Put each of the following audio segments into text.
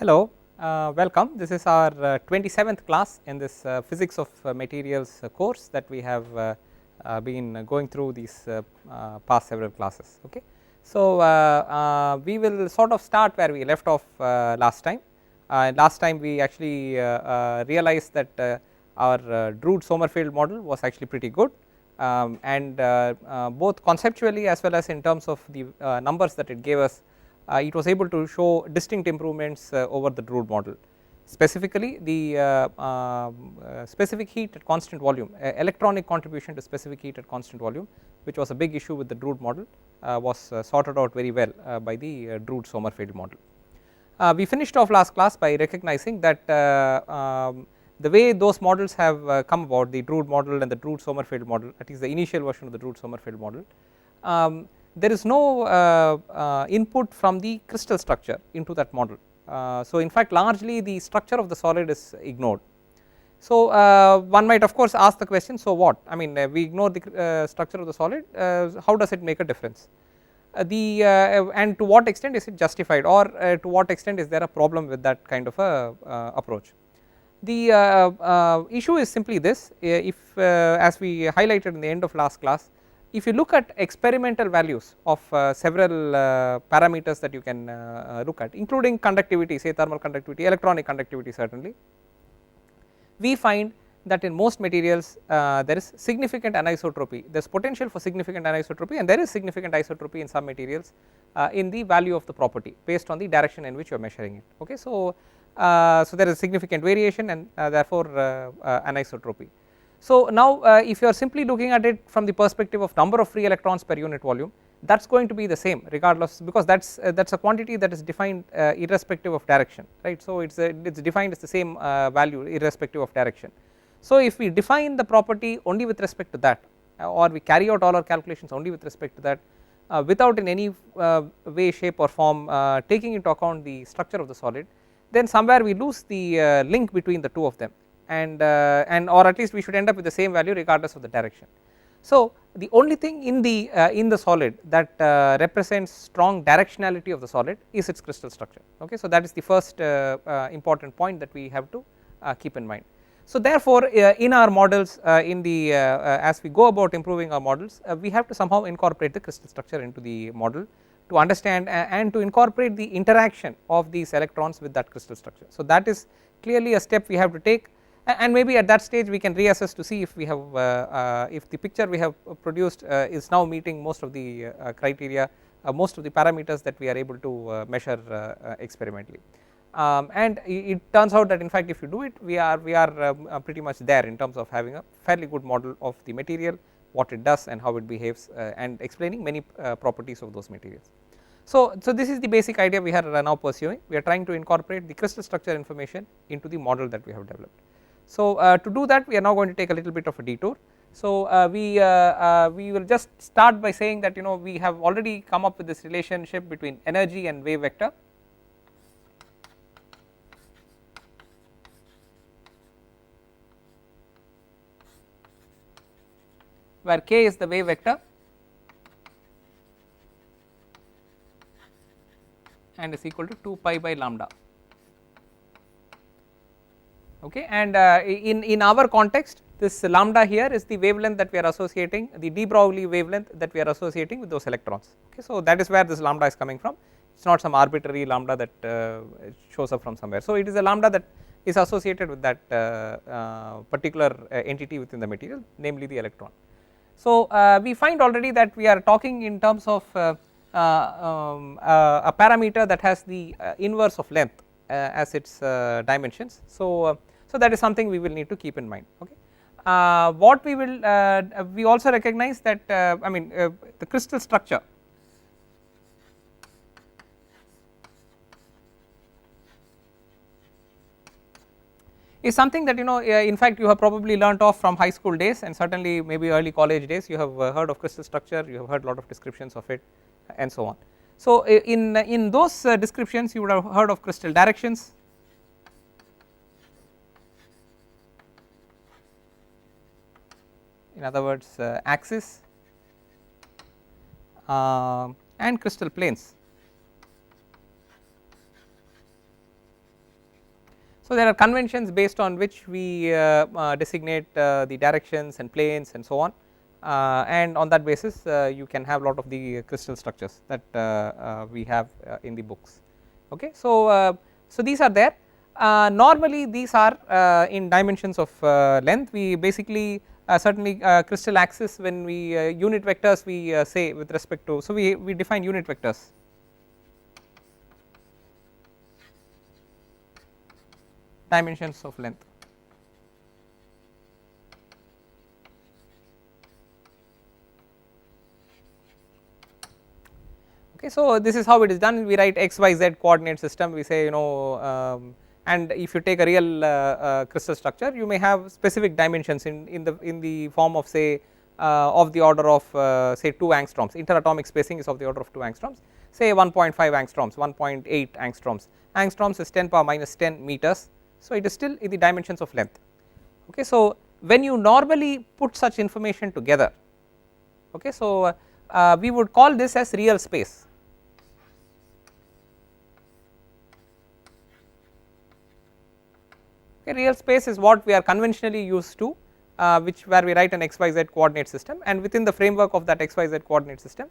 Hello, welcome. This is our 27th class in this physics of materials course that we have been going through these past several classes. Okay. So, we will sort of start where we left off last time. Last time we actually realized that our Drude-Sommerfeld model was actually pretty good, and both conceptually as well as in terms of the numbers that it gave us. It was able to show distinct improvements over the Drude model. Specifically, the specific heat at constant volume, electronic contribution to specific heat at constant volume, which was a big issue with the Drude model, was sorted out very well by the Drude-Sommerfeld model. We finished off last class by recognizing that the way those models have come about, the Drude model and the Drude-Sommerfeld model, at least the initial version of the Drude-Sommerfeld model, there is no input from the crystal structure into that model. So, in fact, largely the structure of the solid is ignored. So, one might of course ask the question, so what? I mean, we ignore the structure of the solid, how does it make a difference? And to what extent is it justified, or to what extent is there a problem with that kind of a approach? The issue is simply this: if as we highlighted in the end of last class, if you look at experimental values of several parameters that you can look at, including conductivity, say thermal conductivity, electronic conductivity, certainly we find that in most materials there is significant anisotropy. There is potential for significant anisotropy, and there is significant isotropy in some materials in the value of the property based on the direction in which you are measuring it. Okay, so there is significant variation, and therefore anisotropy. So, now if you are simply looking at it from the perspective of number of free electrons per unit volume, that is going to be the same regardless, because that is a quantity that is defined irrespective of direction, right. So, it is defined as the same value irrespective of direction. So, if we define the property only with respect to that, or we carry out all our calculations only with respect to that, without in any way, shape or form taking into account the structure of the solid, then somewhere we lose the link between the two of them, and or at least we should end up with the same value regardless of the direction. So, the only thing in the solid that represents strong directionality of the solid is its crystal structure. Okay, so that is the first important point that we have to keep in mind. So, therefore, in our models as we go about improving our models, we have to somehow incorporate the crystal structure into the model to understand and to incorporate the interaction of these electrons with that crystal structure. So, that is clearly a step we have to take, and maybe at that stage we can reassess to see if we have if the picture we have produced is now meeting most of the criteria, most of the parameters that we are able to measure experimentally. And it turns out that in fact if you do it, we are pretty much there in terms of having a fairly good model of the material, what it does and how it behaves, and explaining many properties of those materials. So, this is the basic idea we are now pursuing. We are trying to incorporate the crystal structure information into the model that we have developed. So, to do that, we are now going to take a little bit of a detour. So, we will just start by saying that we have already come up with this relationship between energy and wave vector. Where k is the wave vector and is equal to 2 pi by lambda. Okay, and in our context, this lambda here is the wavelength that we are associating, the de Broglie wavelength that we are associating with those electrons. Okay, so that is where this lambda is coming from. It is not some arbitrary lambda that shows up from somewhere. So, it is a lambda that is associated with that particular entity within the material, namely the electron. So, we find already that we are talking in terms of a parameter that has the inverse of length as its dimensions. So, that is something we will need to keep in mind. Okay. What we will we also recognize that I mean the crystal structure is something that in fact you have probably learnt off from high school days, and certainly maybe early college days. You have heard of crystal structure, you have heard a lot of descriptions of it and so on. So, in those descriptions you would have heard of crystal directions, in other words axis, and crystal planes. So there are conventions based on which we designate the directions and planes and so on, and on that basis you can have a lot of the crystal structures that we have in the books. Okay, so these are there. Normally these are in dimensions of length. We basically certainly crystal axis, when we unit vectors we say with respect to, so we define unit vectors. Dimensions of length. Okay, so this is how it is done. We write x, y, z coordinate system. We say, and if you take a real crystal structure, you may have specific dimensions in the form of, say, of the order of say 2 angstroms. Interatomic spacing is of the order of 2 angstroms. Say 1.5 angstroms, 1.8 angstroms. Angstroms is 10 power minus 10 meters. So it is still in the dimensions of length. Okay, so when you normally put such information together, okay, so we would call this as real space. Okay, real space is what we are conventionally used to, where we write an xyz coordinate system, and within the framework of that xyz coordinate system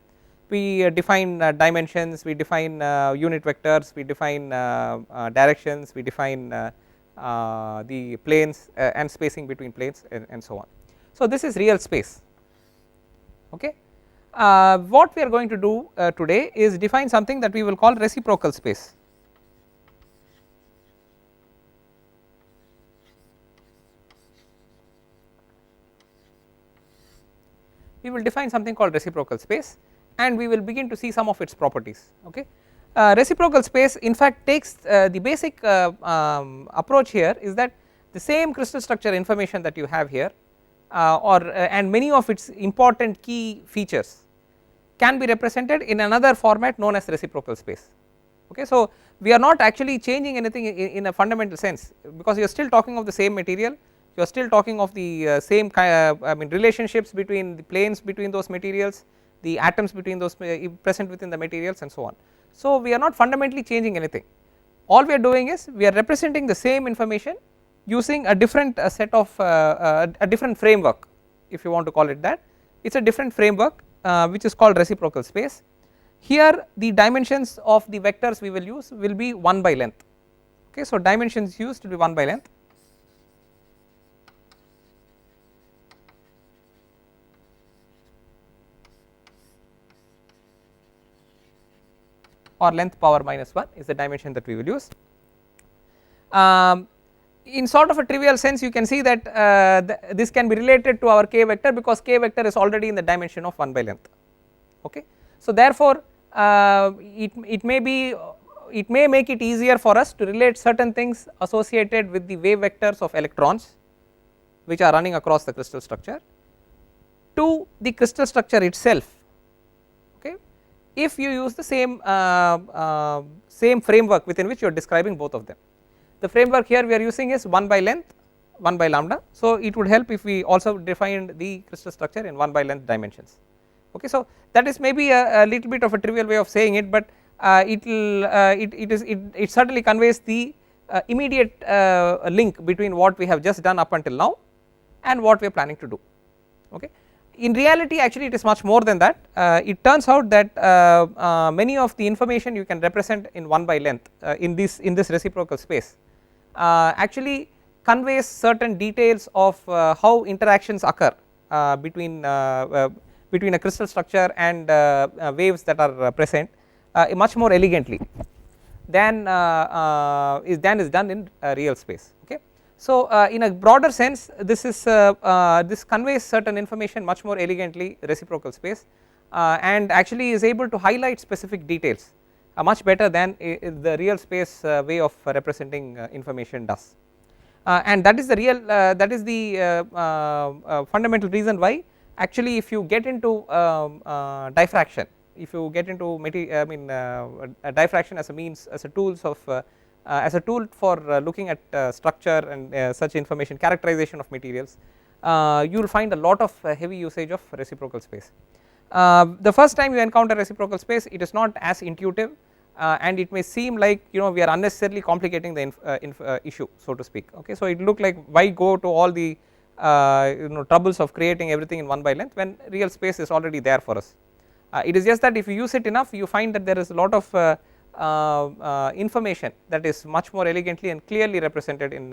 we define dimensions, we define unit vectors, we define directions, we define the planes and spacing between planes and so on. So this is real space. Okay, what we are going to do today is define something that we will call reciprocal space. We will define something called reciprocal space, and we will begin to see some of its properties. Okay, reciprocal space in fact takes the basic approach here is that the same crystal structure information that you have here and many of its important key features can be represented in another format known as reciprocal space. Okay, so we are not actually changing anything in a fundamental sense, because you are still talking of the same material, you are still talking of the same relationships between the planes between those materials, the atoms between those present within the materials and so on. So we are not fundamentally changing anything. All we are doing is we are representing the same information using a different set of a different framework, if you want to call it that. It is a different framework which is called reciprocal space. Here the dimensions of the vectors we will use will be 1 by length. Okay, so dimensions used will be 1 by length. Or length power minus 1 is the dimension that we will use. In sort of a trivial sense, you can see that this can be related to our k vector, because k vector is already in the dimension of 1 by length. Okay, so therefore it may make it easier for us to relate certain things associated with the wave vectors of electrons which are running across the crystal structure to the crystal structure itself. Okay, if you use the same framework within which you are describing both of them. The framework here we are using is 1 by length, 1 by lambda. So it would help if we also defined the crystal structure in 1 by length dimensions. Okay, so that is maybe a little bit of a trivial way of saying it, but it certainly conveys the immediate link between what we have just done up until now and what we are planning to do. Okay, in reality actually it is much more than that. It turns out that many of the information you can represent in 1 by length in this reciprocal space actually conveys certain details of how interactions occur between a crystal structure and waves that are present much more elegantly than is done in real space. Okay, so in a broader sense this conveys certain information much more elegantly, reciprocal space, and actually is able to highlight specific details much better than the real space way of representing information does, and that is the fundamental reason why actually if you get into diffraction, if you get into diffraction as a means, as a tool for looking at structure and such information, characterization of materials, you will find a lot of heavy usage of reciprocal space. The first time you encounter reciprocal space, it is not as intuitive. and it may seem like we are unnecessarily complicating the issue, so to speak. Okay, so it look like why go to all the troubles of creating everything in 1 by length when real space is already there for us. It is just that if you use it enough, you find that there is a lot of information that is much more elegantly and clearly represented in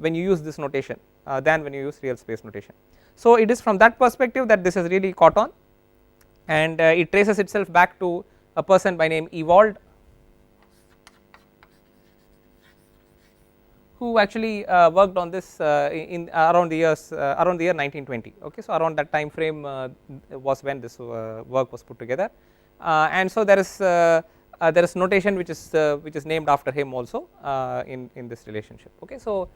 when you use this notation than when you use real space notation. So it is from that perspective that this has really caught on, and it traces itself back to a person by name Ewald, who actually worked on this in around the year 1920. Okay, so around that time frame was when this work was put together, and so there is notation which is named after him also in this relationship. Okay, so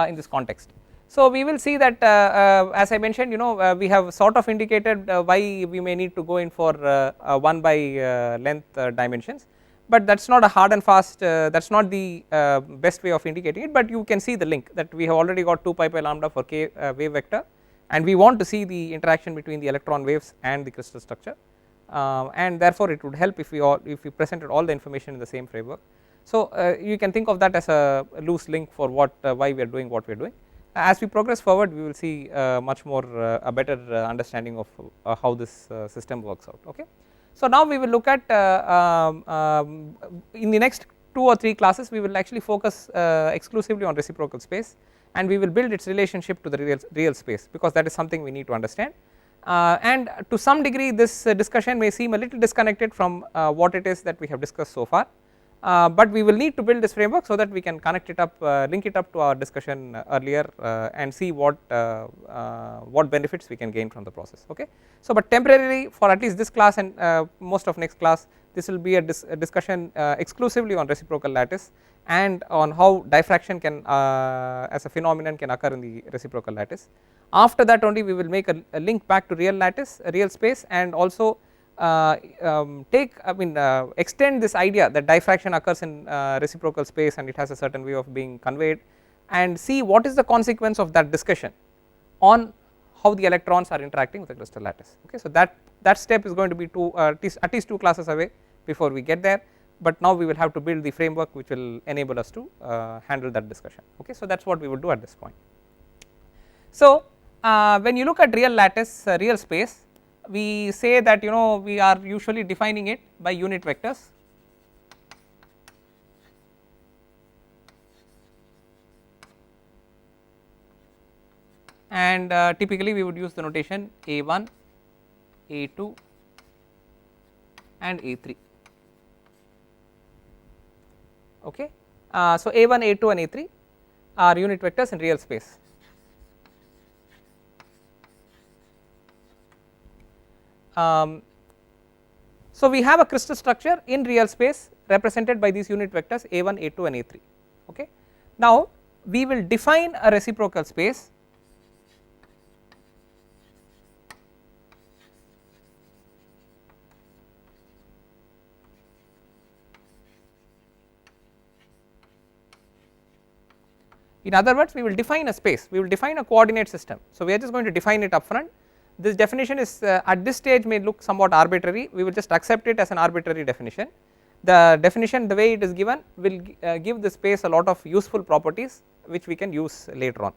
in this context, so we will see that as I mentioned, we have sort of indicated why we may need to go in for 1 by length dimensions, but that is not a hard and fast, that is not the best way of indicating it, but you can see the link that we have already got 2 pi lambda for k wave vector, and we want to see the interaction between the electron waves and the crystal structure, and therefore it would help if we presented all the information in the same framework. So you can think of that as a loose link for why we are doing what we are doing. As we progress forward, we will see much more a better understanding of how this system works out. Okay. So now we will look at in the next 2 or 3 classes we will actually focus exclusively on reciprocal space, and we will build its relationship to the real space, because that is something we need to understand, and to some degree this discussion may seem a little disconnected from what it is that we have discussed so far, but we will need to build this framework so that we can connect it up, link it up to our discussion earlier, and see what benefits we can gain from the process. Okay. So but temporarily for at least this class and most of next class, this will be a discussion exclusively on reciprocal lattice and on how diffraction can as a phenomenon can occur in the reciprocal lattice. After that only we will make a link back to real lattice, real space, and also extend this idea that diffraction occurs in reciprocal space and it has a certain way of being conveyed, and see what is the consequence of that discussion on how the electrons are interacting with the crystal lattice. Okay, so that step is going to be at least 2 classes away before we get there, but now we will have to build the framework which will enable us to handle that discussion. Okay, so that is what we will do at this point. So when you look at real lattice, real space, we say that we are usually defining it by unit vectors, and typically we would use the notation A1, A2 and A3. Okay. So A1, A2 and A3 are unit vectors in real space. So we have a crystal structure in real space represented by these unit vectors A1, A2 and A3. Okay. Now we will define a reciprocal space in other words, we will define a space, we will define a coordinate system. So we are just going to define it upfront. This definition is at this stage may look somewhat arbitrary, we will just accept it as an arbitrary definition. The definition, the way it is given, will give the space a lot of useful properties which we can use later on.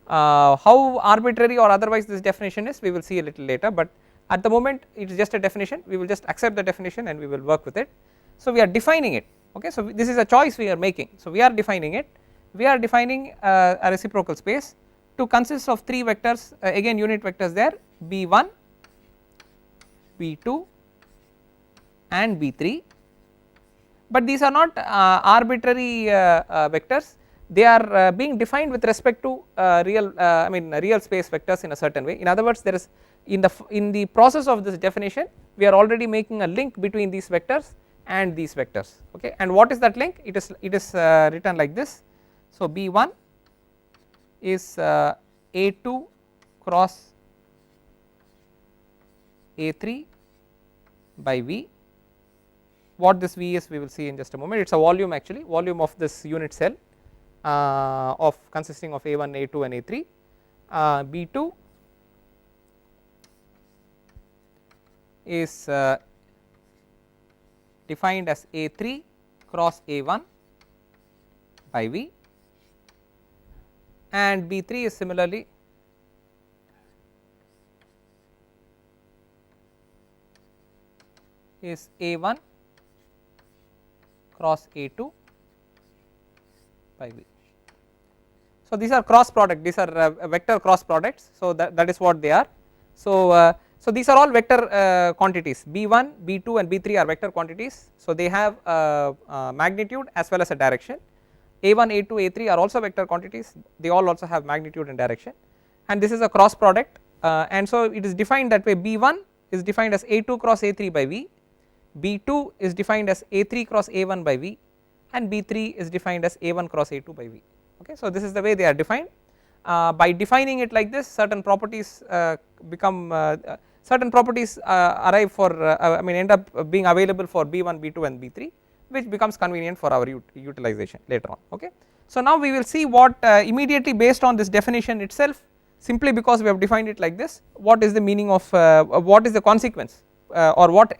How arbitrary or otherwise this definition is, we will see a little later, but at the moment it is just a definition, we will just accept the definition and we will work with it. So we are defining it. Okay, so this is a choice we are making, so we are defining it. We are defining a reciprocal space to consist of 3 vectors, again unit vectors there, B1, B2 and B3, but these are not arbitrary vectors, they are being defined with respect to real space vectors in a certain way. In other words, there is in the process of this definition we are already making a link between these vectors and these vectors. Okay, and what is that link? It is written like this. So B1 is A2 cross A3 by V. What this V is we will see in just a moment. It is a volume, actually volume of this unit cell of consisting of A1, A2 and A3. B2 defined as A3 cross A1 by V, and B3 is similarly is A1 cross A2 by V. So, these are cross product, these are vector cross products. So, that is what they are. So, so these are all vector quantities, B1, B2 and B3 are vector quantities. So, they have magnitude as well as a direction. A1, A2, A3 are also vector quantities, they all also have magnitude and direction, and this is a cross product, and so it is defined that way. B1 is defined as A2 cross A3 by V, B2 is defined as A3 cross A1 by V, and B3 is defined as A1 cross A2 by V. Okay, so this is the way they are defined. By defining it like this, certain properties become certain properties arrive for I mean end up being available for B1, B2 and B3, which becomes convenient for our utilization later on. Okay. So, now we will see what immediately based on this definition itself, simply because we have defined it like this, what is the meaning of what is the consequence or what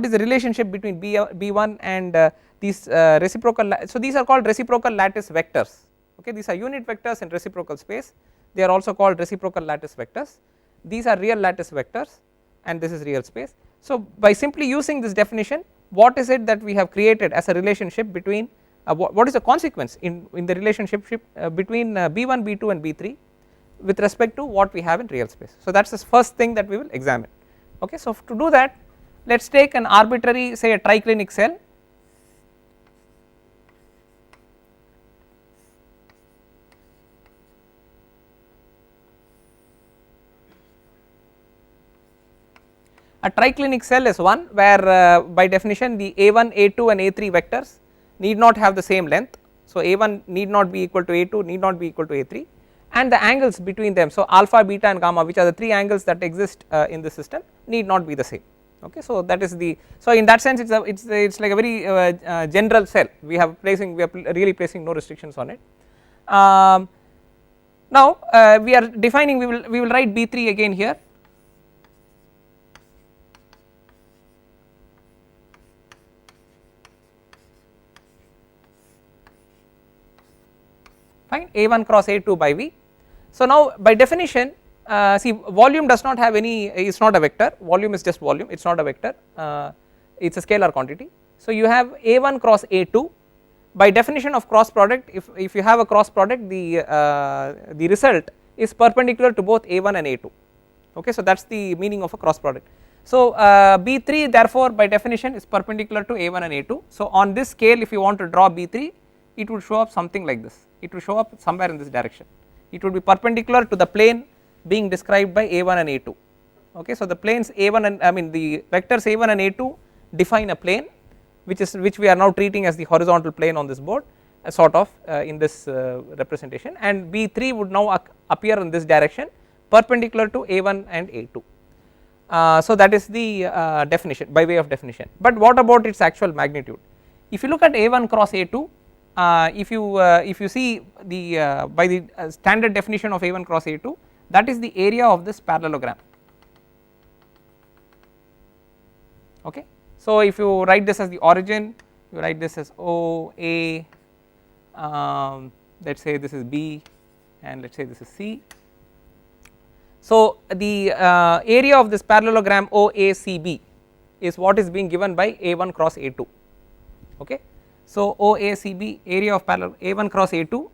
is the relationship between B1 and these reciprocal. So, these are called reciprocal lattice vectors. Okay, these are unit vectors in reciprocal space, they are also called reciprocal lattice vectors. These are real lattice vectors and this is real space. So, by simply using this definition, what is it that we have created as a relationship between what is the consequence in the relationship between B1, B2 and B3 with respect to what we have in real space. So, that is the first thing that we will examine. Okay. So, to do that, let us take an arbitrary, say a triclinic cell. A triclinic cell is one where by definition the A1, A2 and A3 vectors need not have the same length. So, A1 need not be equal to A2, need not be equal to A3, and the angles between them, so alpha, beta and gamma, which are the three angles that exist in the system, need not be the same. Okay. So, that is the, so in that sense it is like a very general cell, we are really placing no restrictions on it. Now we are defining, we will write B3 again here. Fine, A1 cross A2 by V. So, now by definition see volume does not have any, it is not a vector, volume is just volume, it is not a vector, it is a scalar quantity. So, you have A1 cross A2, by definition of cross product, if you have a cross product, the result is perpendicular to both A1 and A2. Okay. So, that is the meaning of a cross product. So, B3 therefore by definition is perpendicular to A1 and A2. So, on this scale if you want to draw B3, it would show up something like this, it will show up somewhere in this direction, it would be perpendicular to the plane being described by A1 and A2. Okay. So, the planes A1 and I mean the vectors A1 and A2 define a plane which we are now treating as the horizontal plane on this board sort of in this representation, and B3 would now appear in this direction perpendicular to A1 and A2. So, that is the definition by way of definition, but what about its actual magnitude? If you look at A1 cross A2, if you see the by the standard definition of A1 cross A2, that is the area of this parallelogram. Okay. So, if you write this as the origin, you write this as O, A, let us say this is B and let us say this is C. So, the area of this parallelogram OACB is what is being given by A1 cross A2. Okay. So, OACB area of parallel A1 cross A2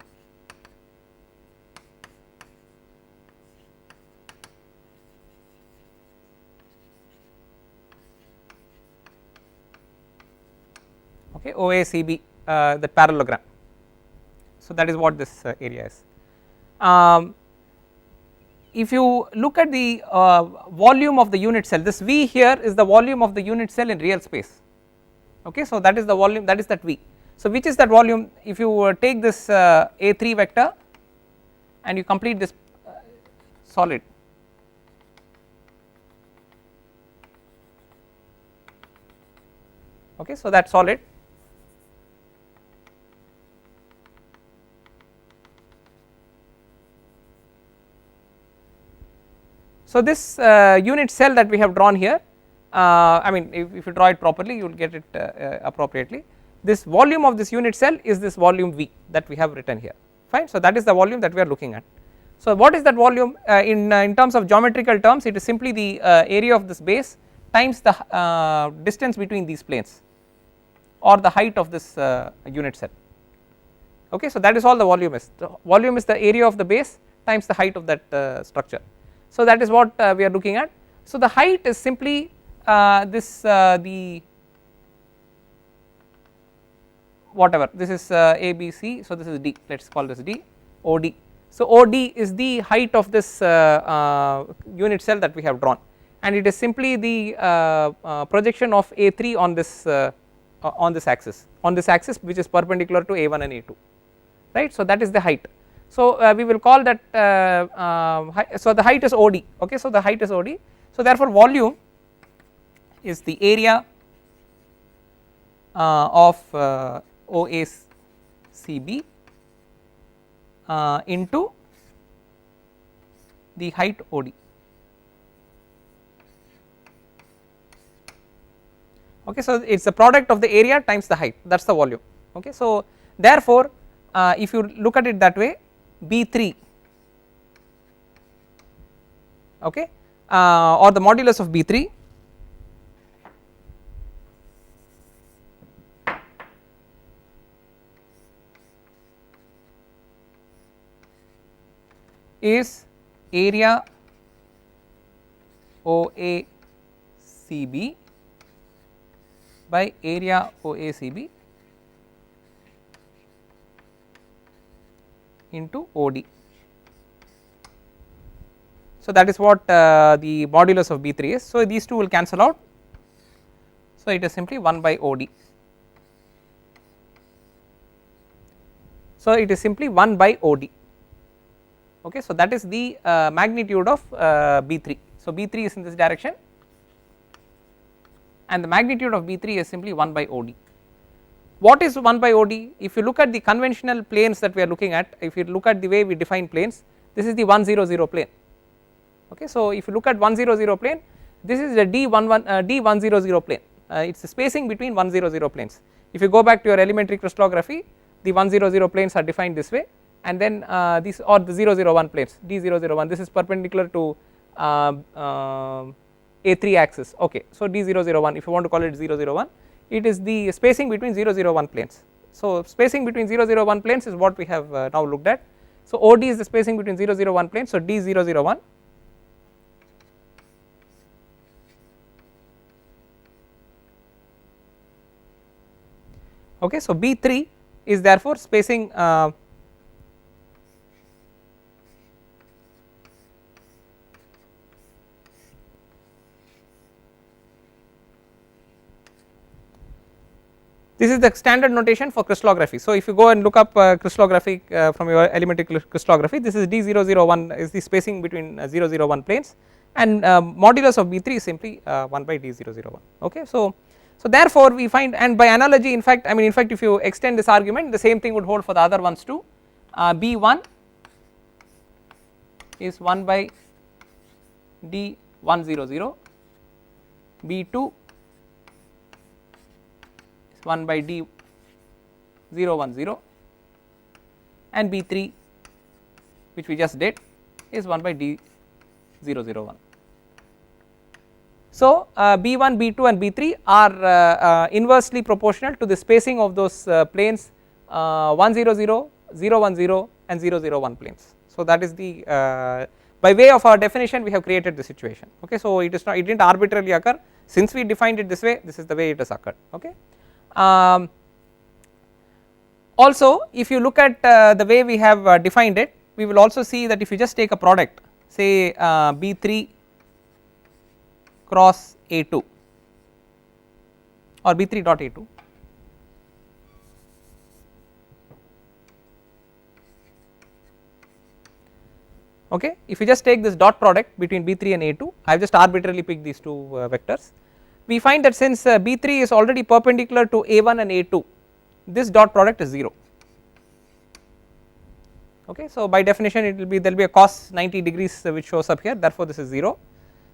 okay, OACB the parallelogram. So, that is what this area is. If you look at the volume of the unit cell, this V here is the volume of the unit cell in real space. Okay. So, that is the volume, that is that V. So, which is that volume? If you take this A3 vector and you complete this solid, okay. So, that solid, so this unit cell that we have drawn here, I mean if you draw it properly you will get it appropriately. This volume of this unit cell is this volume V that we have written here, fine. So that is the volume that we are looking at. So what is that volume in terms of geometrical terms? It is simply the area of this base times the distance between these planes or the height of this unit cell. Okay, so that is all the volume is. The volume is the area of the base times the height of that structure. So that is what we are looking at. So the height is simply the whatever, this is A, B, C, so this is D, let us call this D, OD. So OD is the height of this unit cell that we have drawn, and it is simply the projection of A3 on this axis which is perpendicular to A1 and A2, right. So that is the height. So we will call that so the height is OD, okay. So the height is OD, so therefore volume is the area of OACB into the height OD, okay. So it is the product of the area times the height, that is the volume, okay. So therefore if you look at it that way, B3, okay, or the modulus of B3 is area OACB by area OACB into OD. So that is what the modulus of B3 is. So these two will cancel out, so it is simply 1 by OD. So it is simply 1 by OD, okay. So that is the magnitude of B3. So B3 is in this direction and the magnitude of B3 is simply 1 by OD. What is 1 by OD? If you look at the conventional planes that we are looking at, if you look at the way we define planes, this is the 1 0 0 plane, okay. So if you look at 1 0 0 plane, this is the D1 0 0 plane, it is the spacing between 1 0 0 planes. If you go back to your elementary crystallography, the 1 0 0 planes are defined this way, and then these or the 0 0 1 planes, D 0 0 1, this is perpendicular to A3 axis, okay. So D 0 0 1, if you want to call it 0 0 1, it is the spacing between 0 0 1 planes. So spacing between 0 0 1 planes is what we have now looked at. So OD is the spacing between 0 0 1 planes, so D 0 0 1 okay. So B3 is therefore spacing this is the standard notation for crystallography. So if you go and look up crystallography from your elementary crystallography, this is D 0 0 1 is the spacing between 0 0 1 planes, and modulus of B3 is simply 1 by D 0 0 1, okay. So therefore we find, and by analogy, in fact if you extend this argument, the same thing would hold for the other ones too. B1 is 1 by D 1 0 0, B2 is 1 by D 0 1 0, and B3 which we just did is 1 by D 0 0 1. So B1, B2 and B3 are inversely proportional to the spacing of those planes 1 0 0, 0 1 0 and 0 0 1 planes. So that is the by way of our definition we have created the situation, okay. So it is not, it did not arbitrarily occur, since we defined it this way, this is the way it has occurred, okay. Also if you look at the way we have defined it, we will also see that if you just take a product, say B3 cross A2 or B3 dot A2, okay. If you just take this dot product between B3 and A2, I have just arbitrarily picked these two vectors, we find that since B3 is already perpendicular to A1 and A2, this dot product is 0, okay. So by definition it will be, there will be a cos 90 degrees which shows up here, therefore this is 0.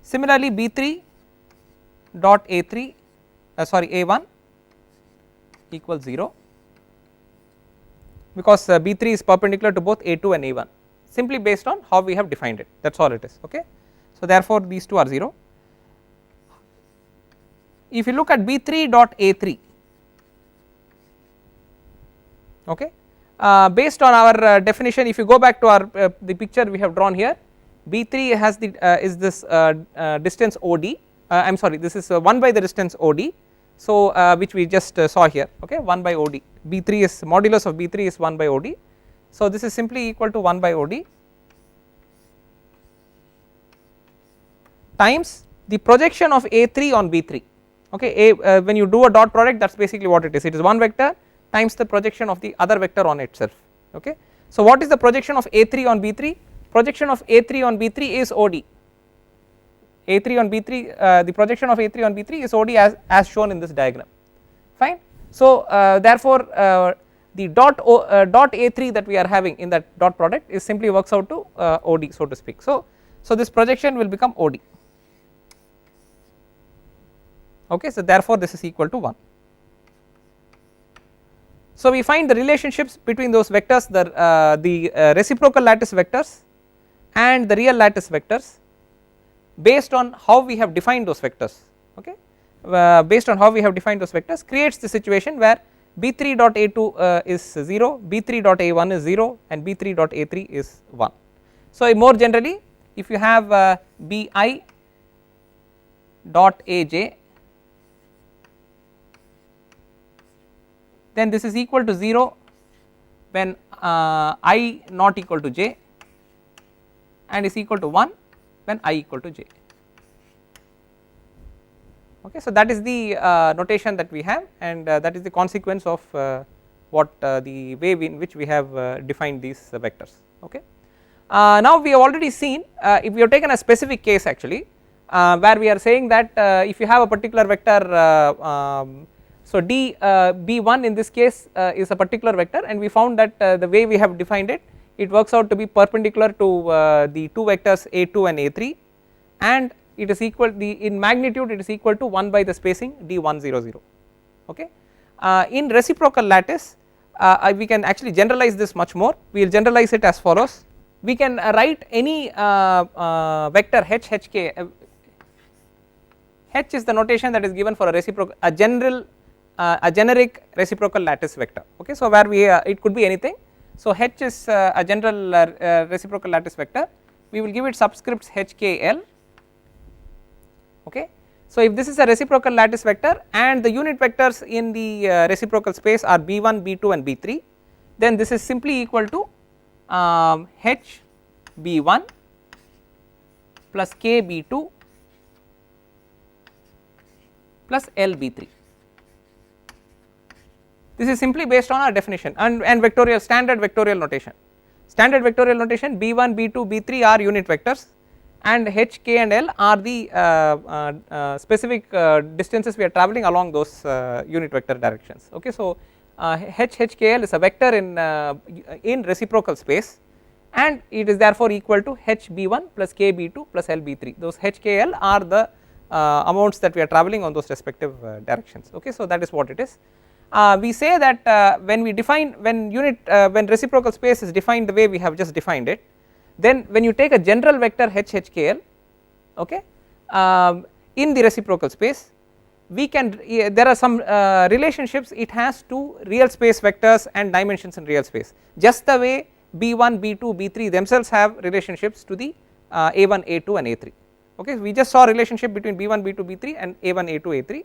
Similarly B3 dot A3 sorry A1 equals 0, because B3 is perpendicular to both A2 and A1 simply based on how we have defined it, that is all it is. Okay. So therefore these two are 0. If you look at B3 dot A3, okay, based on our definition, if you go back to our the picture we have drawn here, B3 has the is this distance OD, I am sorry, this is 1 by the distance OD, so which we just saw here, okay, 1 by OD, B3 is modulus of B3 is 1 by OD, so this is simply equal to 1 by OD times the projection of A3 on B3, okay, when you do a dot product, that is basically what it is one vector times the projection of the other vector on itself, okay. So what is the projection of A3 on B3? Projection of A3 on B3 is OD, A3 on B3 the projection of A3 on B3 is OD as shown in this diagram, fine. So therefore the dot A3 that we are having in that dot product is simply works out to OD, so to speak. So this projection will become OD, okay. So therefore this is equal to 1. So we find the relationships between those vectors, the reciprocal lattice vectors and the real lattice vectors based on how we have defined those vectors, okay. Based on how we have defined those vectors creates the situation where B3 dot A2 is 0, B3 dot A1 is 0 and B3 dot A3 is 1. So more generally, if you have Bi dot Aj, then this is equal to 0 when I not equal to j and is equal to 1 when I equal to j, okay. So that is the notation that we have, and that is the consequence of what the way in which we have defined these vectors, okay. Now we have already seen, if we have taken a specific case actually where we are saying that if you have a particular vector, so d b1 in this case is a particular vector, and we found that the way we have defined it, it works out to be perpendicular to the two vectors A2 and A3, and it is equal, in magnitude it is equal to 1 by the spacing d100, okay. In reciprocal lattice we can actually generalize this much more. We will generalize it as follows: we can write any vector h hk, h is the notation that is given for a reciprocal, a generic reciprocal lattice vector, okay. So where we it could be anything, so h is a general reciprocal lattice vector, we will give it subscripts hkl, okay. So if this is a reciprocal lattice vector and the unit vectors in the reciprocal space are b1, b2 and b3, then this is simply equal to h b1 plus k b2 plus l b3. This is simply based on our definition and vectorial, standard vectorial notation. Standard vectorial notation, b1, b2, b3 are unit vectors, and h, k and l are the specific distances we are travelling along those unit vector directions, okay. So h, k, l is a vector in reciprocal space, and it is therefore equal to h b1 plus k b2 plus l b3. Those h, k, l are the amounts that we are travelling on those respective directions, okay. So that is what it is. We say that when we define, when reciprocal space is defined the way we have just defined it, then when you take a general vector h, k, l, okay, in the reciprocal space, we can, there are some relationships it has to real space vectors and dimensions in real space, just the way b1, b2, b3 themselves have relationships to the a1, a2 and a3, okay. We just saw relationship between b1, b2, b3 and a1, a2, a3.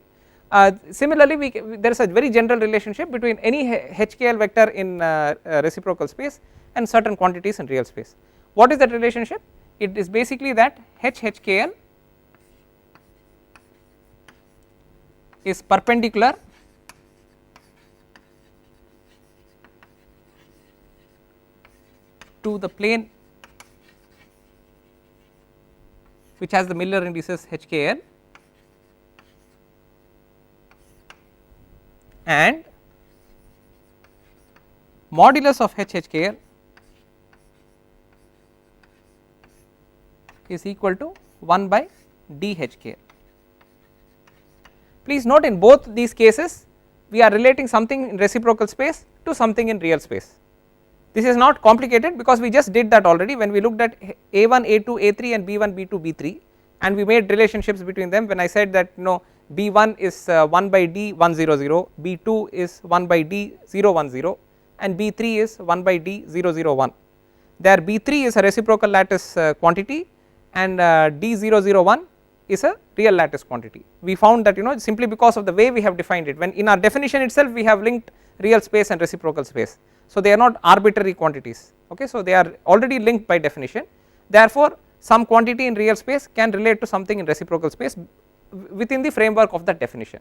Similarly, there is a very general relationship between any HKL vector in reciprocal space and certain quantities in real space. What is that relationship? It is basically that HKL is perpendicular to the plane which has the Miller indices HKL, and modulus of HKL is equal to 1 by DHKL. Please note in both these cases we are relating something in reciprocal space to something in real space. This is not complicated because we just did that already when we looked at a1 a2 a3 and b1 b2 b3, and we made relationships between them when I said that b1 is 1 by d 100, b2 is 1 by d 010 and b3 is 1 by d 001. There b3 is a reciprocal lattice quantity and d001 is a real lattice quantity. We found that simply because of the way we have defined it, when in our definition itself we have linked real space and reciprocal space. So they are not arbitrary quantities, okay. So they are already linked by definition, therefore some quantity in real space can relate to something in reciprocal space within the framework of that definition.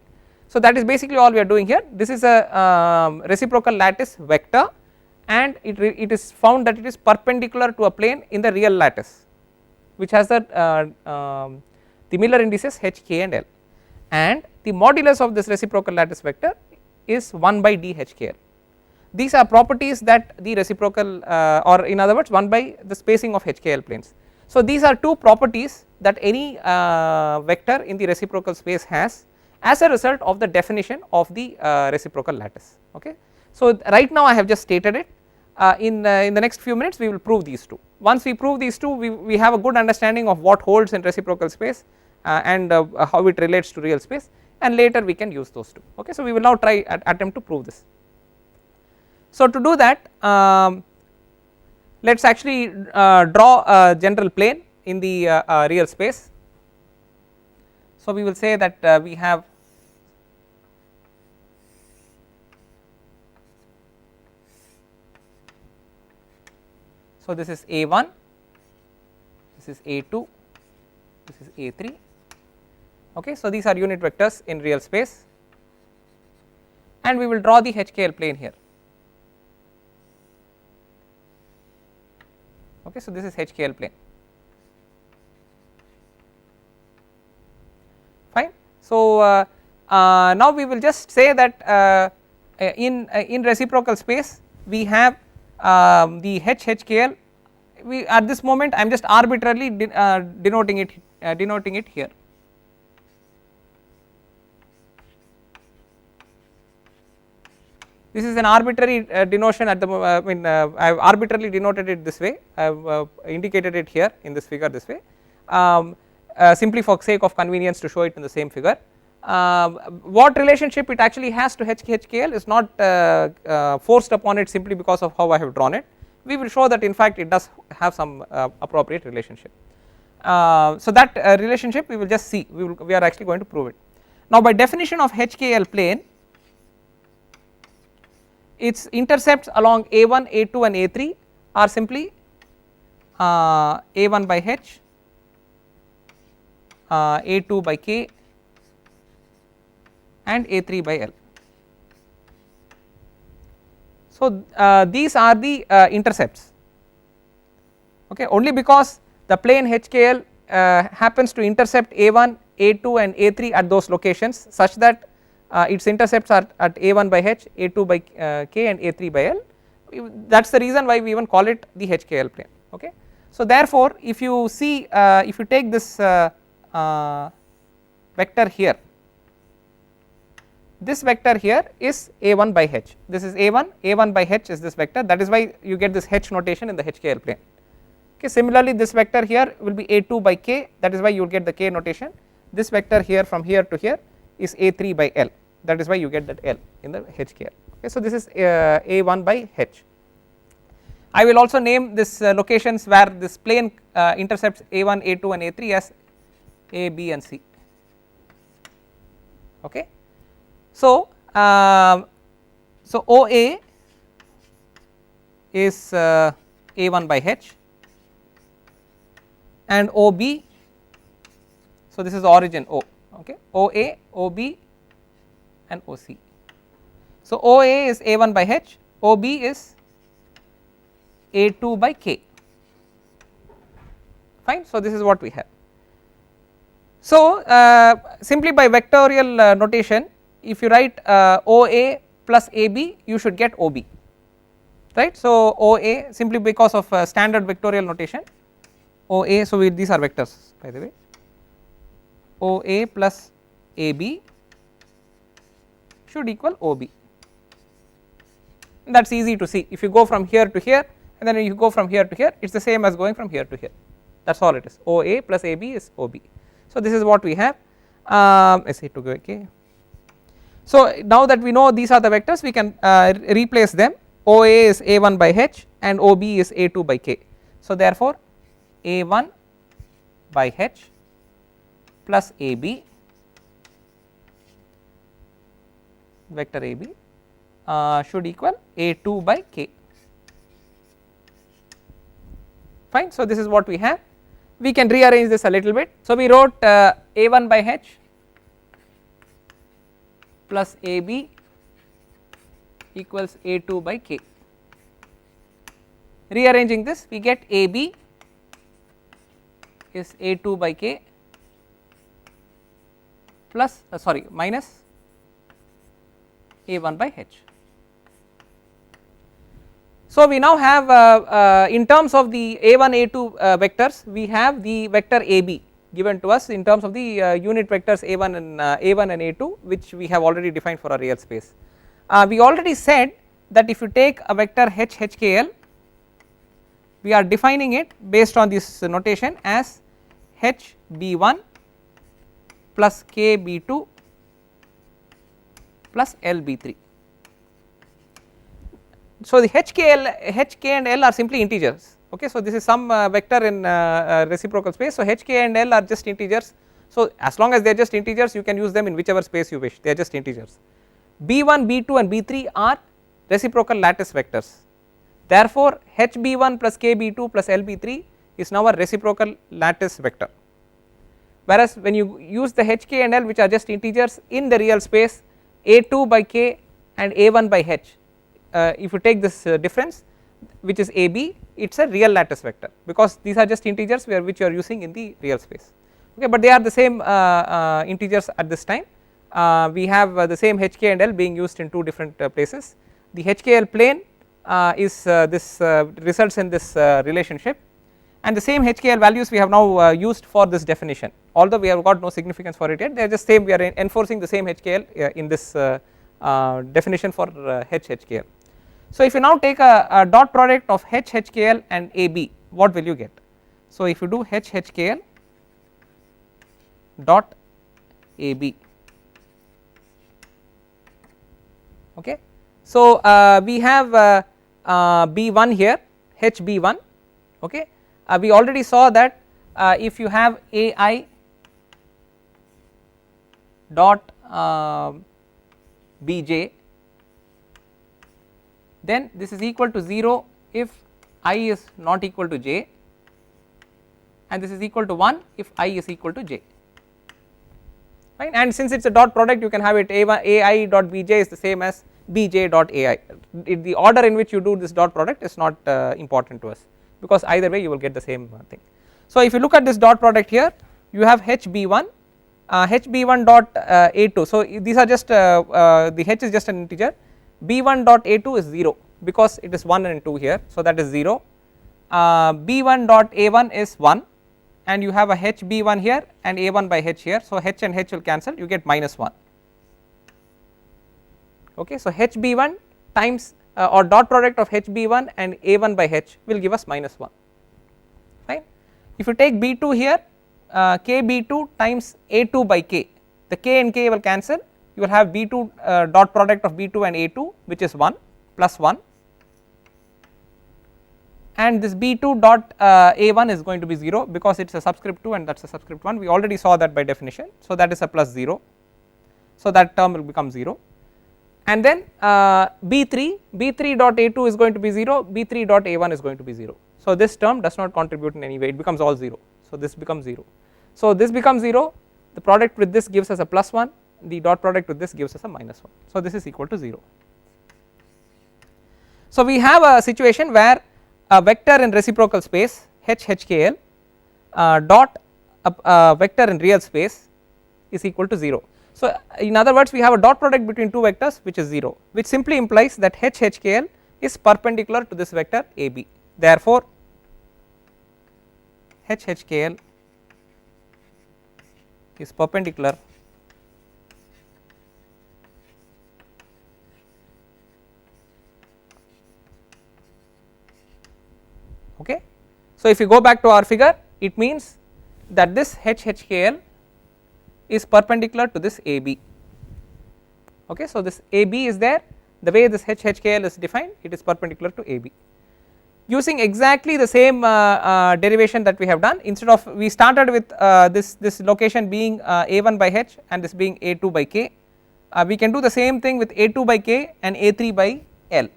So that is basically all we are doing here. This is a reciprocal lattice vector, and it is found that it is perpendicular to a plane in the real lattice which has the Miller indices h, k and l, and the modulus of this reciprocal lattice vector is 1 by d h k l. These are properties that the reciprocal or in other words 1 by the spacing of h k l planes. So these are two properties that any vector in the reciprocal space has as a result of the definition of the reciprocal lattice, okay. So right now I have just stated it. In the next few minutes we will prove these two. Once we prove these two, we have a good understanding of what holds in reciprocal space and how it relates to real space, and later we can use those two, okay. So we will now try attempt to prove this. So to do that, let us actually draw a general plane in the real space. So we will say that we have so this is a1, this is a2, this is a3, okay. So these are unit vectors in real space, and we will draw the HKL plane here, okay. So this is HKL plane, fine. So now we will just say that in reciprocal space we have the HKL. We at this moment I am just arbitrarily denoting it here. This is an arbitrary denotion at the I have arbitrarily denoted it this way. I have indicated it here in this figure this way, simply for sake of convenience to show it in the same figure. What relationship it actually has to HKL is not forced upon it simply because of how I have drawn it. We will show that in fact it does have some appropriate relationship. So that relationship we will just see, we are actually going to prove it. Now by definition of HKL plane, its intercepts along a1, a2 and a3 are simply a1 by h, a2 by k and a3 by l. So these are the intercepts, okay, only because the plane HKL happens to intercept a1, a2 and a3 at those locations such that its intercepts are at a1 by h, a2 by k and a3 by l. That is the reason why we even call it the HKL plane, okay. So therefore if you see if you take this vector here, this vector here is a1 by h, this is a1 by h is this vector, that is why you get this h notation in the HKL plane, okay. Similarly this vector here will be a2 by k, that is why you will get the k notation. This vector here from here to here is a3 by l, that is why you get that l in the HKL, okay. So this is a1 by h. I will also name this locations where this plane intercepts a1, a2 and a3 as a, b and c, okay. So so OA is a1 by h and OB, so this is origin O, okay, OA, OB and OC. So OA is a1 by h, OB is a2 by k, fine. So this is what we have. So simply by vectorial notation, if you write OA plus AB, you should get OB, right. So OA simply because of standard vectorial notation, OA, so these are vectors by the way, OA plus AB should equal OB. That is easy to see. If you go from here to here and then you go from here to here, it is the same as going from here to here, that is all it is. OA plus AB is OB. So this is what we have. SA to go K. So now that we know these are the vectors, we can replace them. OA is A1 by H and OB is A2 by K. So therefore A1 by H plus AB, vector AB should equal A2 by K. Fine. So this is what we have. We can rearrange this a little bit. So we wrote A1 by H plus AB equals A2 by K. Rearranging this, we get AB is A2 by K plus minus A1 by H. So we now have in terms of the A1 A2 vectors, we have the vector AB given to us in terms of the unit vectors A1 and A2, which we have already defined for a real space. We already said that if you take a vector HKL, we are defining it based on this notation as HB1 plus KB2 plus LB3. So the H, K and L are simply integers. Okay, so this is some vector in reciprocal space. So H, K and L are just integers. So as long as they are just integers, you can use them in whichever space you wish. They are just integers. B1, B2 and B3 are reciprocal lattice vectors. Therefore HB1 plus KB2 plus LB3 is now a reciprocal lattice vector. Whereas when you use the H, K and L, which are just integers in the real space, A2 by K and A1 by H, if you take this difference, which is AB, it is a real lattice vector, because these are just integers which you are using in the real space. Okay, but they are the same integers at this time. We have the same HK and L being used in two different places. The HKL plane is this results in this relationship, and the same HKL values we have now used for this definition, although we have got no significance for it yet. They are just same, we are enforcing the same HKL in this definition for HKL. So if you now take a dot product of HKL and AB, what will you get? So if you do HKL dot AB, okay, so we have B1 here, HB1, okay. We already saw that if you have AI dot Bj, then this is equal to 0 if I is not equal to j, and this is equal to 1 if I is equal to j, right. And since it is a dot product, you can have it AI dot Bj is the same as Bj dot AI. The order in which you do this dot product is not important to us, because either way you will get the same thing. So if you look at this dot product here, you have HB1, HB1 dot A2. So these are just the H is just an integer. B1 dot A2 is 0 because it is 1 and 2 here, so that is 0. B1 dot A1 is 1, and you have a HB1 here and A1 by H here, so H and H will cancel, you get minus 1. Okay, so HB1 times or dot product of HB1 and A1 by H will give us minus 1, fine. If you take B2 here, KB2 times A2 by K, the K and K will cancel, you will have B2 dot product of B2 and A2, which is 1 plus 1, and this B2 dot A1 is going to be 0 because it is a subscript 2 and that is a subscript 1, we already saw that by definition, so that is a plus 0, so that term will become 0. And then B3 dot A2 is going to be 0, B3 dot A1 is going to be 0, so this term does not contribute in any way, it becomes all 0, so this becomes 0. So this becomes 0, the product with this gives us a plus 1, the dot product with this gives us a minus 1, so this is equal to 0. So we have a situation where a vector in reciprocal space HKL dot a vector in real space is equal to 0. So in other words, we have a dot product between two vectors which is 0, which simply implies that HKL is perpendicular to this vector AB. Therefore HKL is perpendicular okay. So if you go back to our figure, it means that this HHKL is perpendicular to this AB, okay. So this AB is there, the way this HHKL is defined, it is perpendicular to AB. Using exactly the same derivation that we have done, instead of we started with this location being A1 by H and this being A2 by K, we can do the same thing with A2 by K and A3 by L,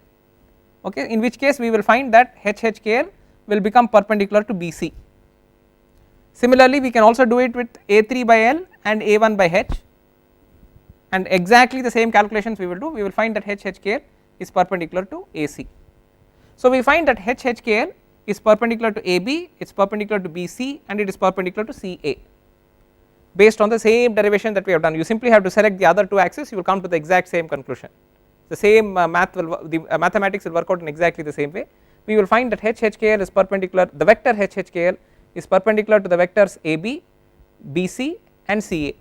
okay, in which case we will find that HHKL will become perpendicular to BC. Similarly, we can also do it with A3 by L and A1 by H, and exactly the same calculations we will do, we will find that HHKL is perpendicular to AC. So we find that HHKL is perpendicular to AB, it is perpendicular to BC, and it is perpendicular to CA based on the same derivation that we have done. You simply have to select the other two axes, you will come to the exact same conclusion. The same mathematics will work out in exactly the same way. We will find that HHKL is perpendicular, the vector HHKL is perpendicular to the vectors AB, BC and CA.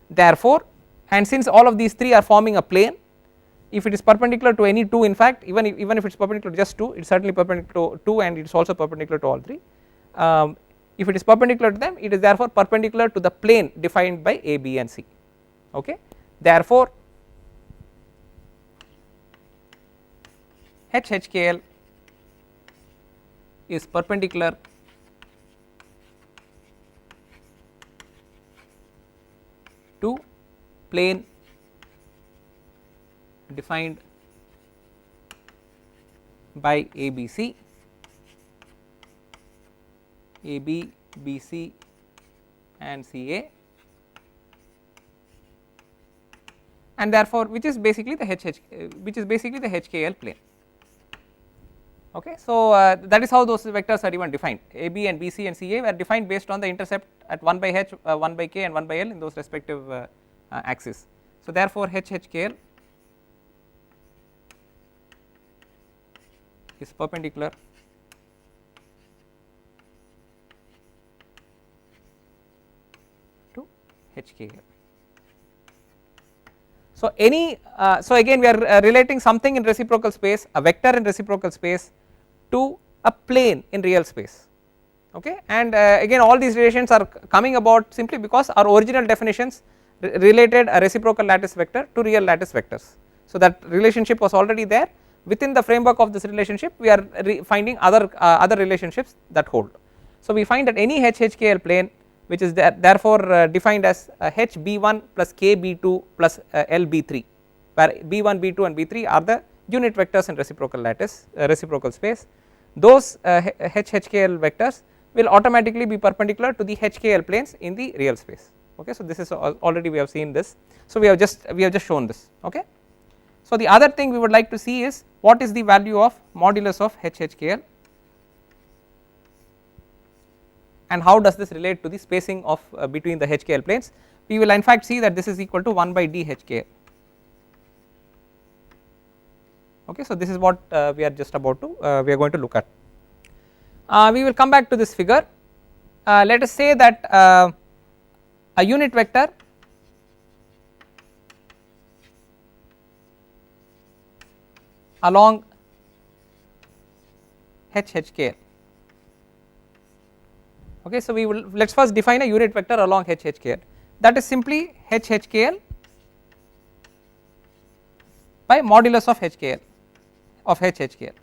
Therefore, and since all of these three are forming a plane, if it is perpendicular to any two, in fact even if it is perpendicular to just two, it is certainly perpendicular to two and it is also perpendicular to all three. If it is perpendicular to them, it is therefore perpendicular to the plane defined by A, B and C, okay. Therefore, HHKL is perpendicular to plane defined by ABC, AB, BC and CA, and therefore which is basically the HKL plane, okay. So that is how those vectors are even defined. AB and BC and CA were defined based on the intercept at 1 by H, 1 by K and 1 by L in those respective axes. So therefore HHKL is perpendicular to HKL. So any so again we are relating something in reciprocal space, a vector in reciprocal space, to a plane in real space, okay. And again all these relations are coming about simply because our original definitions related a reciprocal lattice vector to real lattice vectors. So that relationship was already there. Within the framework of this relationship, we are finding other relationships that hold. So we find that any HHKL plane which is therefore defined as HB1 plus KB2 plus LB3, where B1, B2 and B3 are the unit vectors in reciprocal lattice reciprocal space. Those HHKL vectors will automatically be perpendicular to the HKL planes in the real space, okay. So this is already we have seen this, so we have just shown this, okay. So the other thing we would like to see is what is the value of modulus of HHKL and how does this relate to the spacing of between the HKL planes. We will in fact see that this is equal to 1 by d HKL, okay. So this is what we are just about to we are going to look at. We will come back to this figure. Let us say that a unit vector along HHKL, okay. So we will let us first define a unit vector along HHKL, that is simply HHKL by modulus of HKL of HHKL,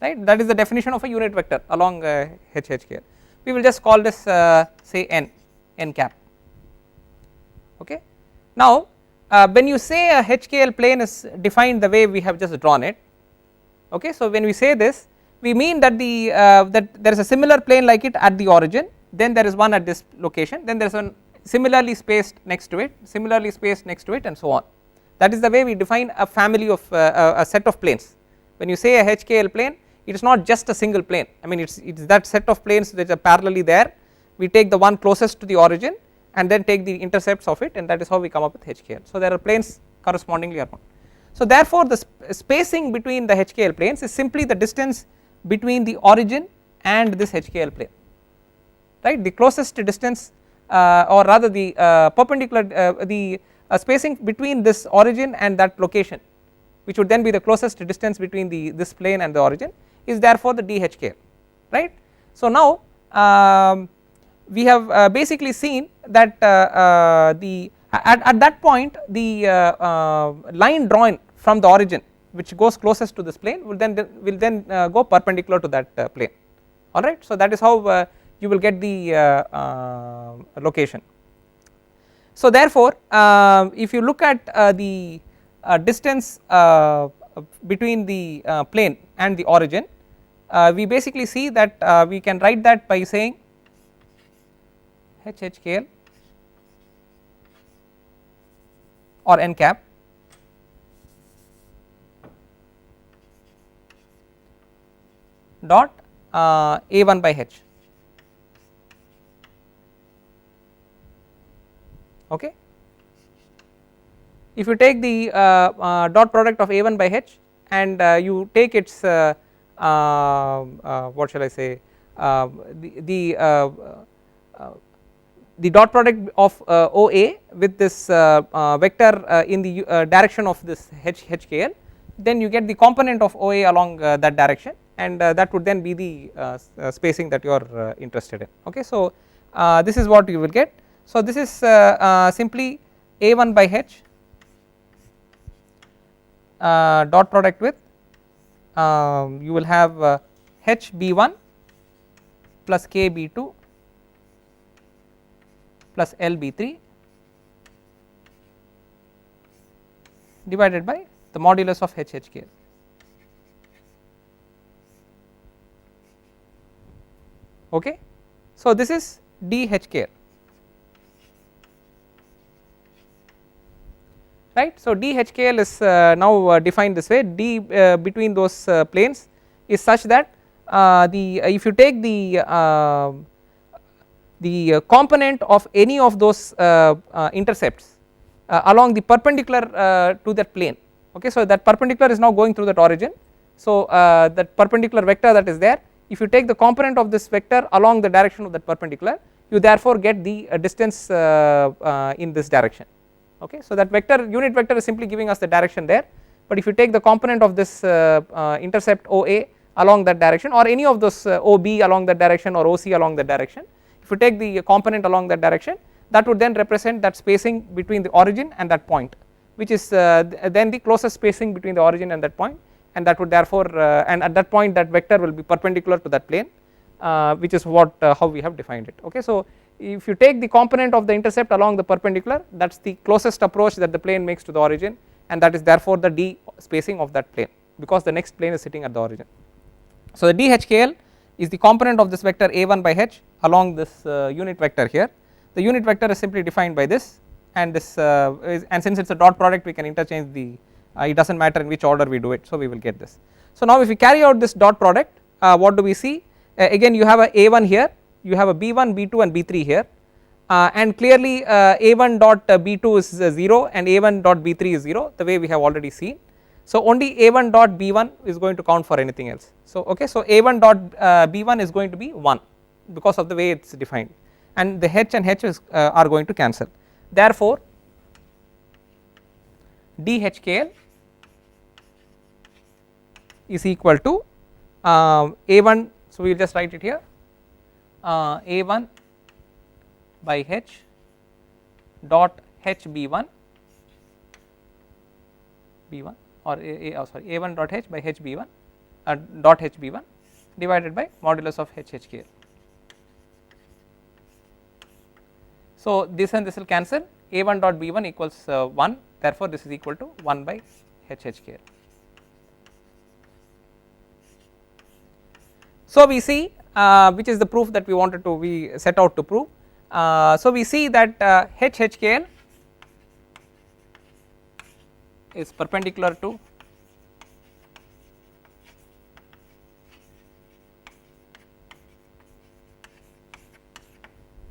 right. That is the definition of a unit vector along HHKL. We will just call this say n cap, okay. Now when you say a HKL plane is defined the way we have just drawn it, okay. So when we say this, we mean that the that there is a similar plane like it at the origin, then there is one at this location, then there is one similarly spaced next to it, similarly spaced next to it and so on. That is the way we define a family of a set of planes. When you say a HKL plane, it is not just a single plane, I mean it is that set of planes that are parallelly there, we take the one closest to the origin and then take the intercepts of it, and that is how we come up with HKL. So there are planes correspondingly around. So therefore the spacing between the HKL planes is simply the distance between the origin and this HKL plane, right. The closest distance or rather the perpendicular the spacing between this origin and that location, which would then be the closest distance between this plane and the origin, is therefore the DHKL, right. So now we have basically seen that at that point the line drawn from the origin which goes closest to this plane will then go perpendicular to that plane, alright. So that is how you will get the location. So therefore if you look at the distance between the plane and the origin, we basically see that we can write that by saying HHKL or n cap dot A1 by H, okay. If you take the dot product of A1 by H and you take its what shall I say, the dot product of OA with this vector in the direction of this HKL, then you get the component of OA along that direction, and that would then be the spacing that you are interested in, okay. So this is what you will get. So this is simply A1 by H dot product with you will have HB1 plus KB2 plus LB3 divided by the modulus of HHKL. Okay. So this is DHKL, right. So DHKL is now defined this way. D between those planes is such that if you take the component of any of those intercepts along the perpendicular to that plane, okay. So that perpendicular is now going through that origin. So that perpendicular vector that is there, if you take the component of this vector along the direction of that perpendicular, you therefore get the distance in this direction, okay. So that vector, unit vector, is simply giving us the direction there, but if you take the component of this intercept OA along that direction, or any of those OB along that direction or OC along that direction, if you take the component along that direction, that would then represent that spacing between the origin and that point, which is then the closest spacing between the origin and that point, and that would therefore and at that point that vector will be perpendicular to that plane, which is what how we have defined it, okay. So if you take the component of the intercept along the perpendicular, that is the closest approach that the plane makes to the origin, and that is therefore the D spacing of that plane, because the next plane is sitting at the origin. So the DHKL is the component of this vector A1 by H along this unit vector here. The unit vector is simply defined by this, and this and since it is a dot product, we can interchange the it does not matter in which order we do it, so we will get this. So now if we carry out this dot product, what do we see? Again you have a A1 here, you have a B1, B2 and B3 here, and clearly A1 dot B2 is 0 and A1 dot B3 is 0, the way we have already seen. So only A1 dot B1 is going to count for anything else. So okay, so A1 dot B1 is going to be 1 because of the way it is defined, and the H and H are going to cancel. Therefore DHKL is equal to A1, so we will just write it here, A1 by H dot HB1 B1 or A1 dot H by HB1 dot HB1 divided by modulus of HHKL. So this and this will cancel, A1 dot B1 equals 1, therefore this is equal to 1 by HHKL. So we see which is the proof that we set out to prove. So we see that HHKL is perpendicular to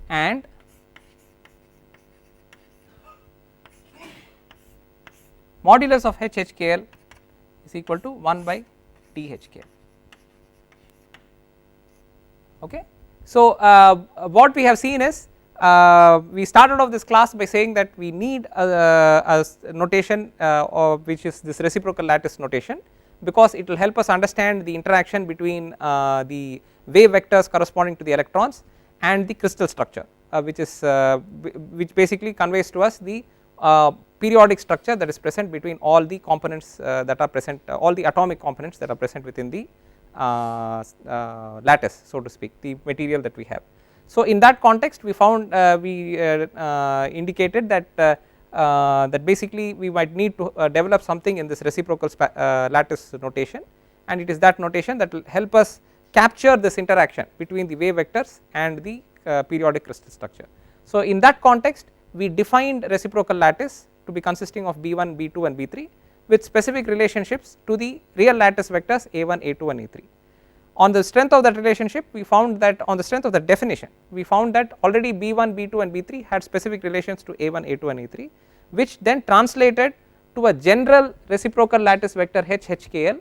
and modulus of HHKL is equal to 1 by DHKL. Okay. So what we have seen is we started off this class by saying that we need a notation which is this reciprocal lattice notation, because it will help us understand the interaction between the wave vectors corresponding to the electrons and the crystal structure, which basically conveys to us the periodic structure that is present between all the components that are present, all the atomic components that are present within the lattice, so to speak, the material that we have. So in that context we found we indicated that that basically we might need to develop something in this reciprocal lattice notation, and it is that notation that will help us capture this interaction between the wave vectors and the periodic crystal structure. So in that context we defined reciprocal lattice to be consisting of B1, B2 and B3 with specific relationships to the real lattice vectors A1, A2 and A3. On the strength of that relationship we found that, on the strength of the definition we found that already B1, B2 and B3 had specific relations to A1, A2 and A3, which then translated to a general reciprocal lattice vector H HKL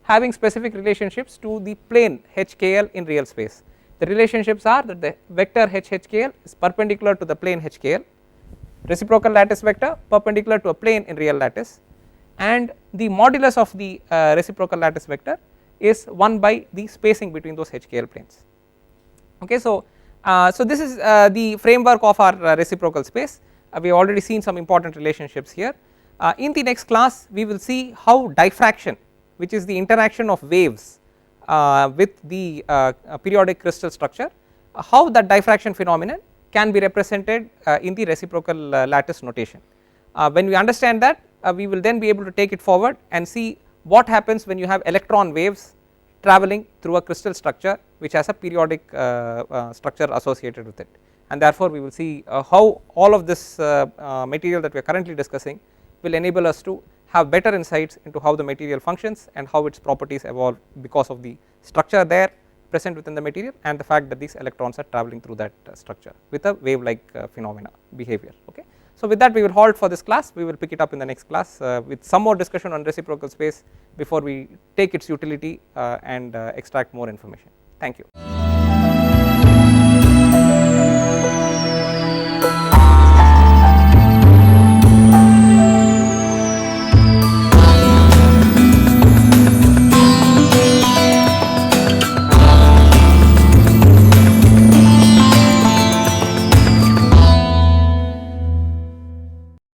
having specific relationships to the plane HKL in real space. The relationships are that the vector H HKL is perpendicular to the plane HKL, reciprocal lattice vector perpendicular to a plane in real lattice, and the modulus of the reciprocal lattice vector is 1 by the spacing between those HKL planes. Okay, so this is the framework of our reciprocal space. We have already seen some important relationships here. In the next class we will see how diffraction, which is the interaction of waves with the periodic crystal structure, how that diffraction phenomenon can be represented in the reciprocal lattice notation. When we understand that, we will then be able to take it forward and see what happens when you have electron waves travelling through a crystal structure which has a periodic structure associated with it, and therefore we will see how all of this material that we are currently discussing will enable us to have better insights into how the material functions and how its properties evolve because of the structure there present within the material and the fact that these electrons are travelling through that structure with a wave like phenomena behavior. Okay. So with that we will halt for this class. We will pick it up in the next class with some more discussion on reciprocal space before we take its utility and extract more information. Thank you.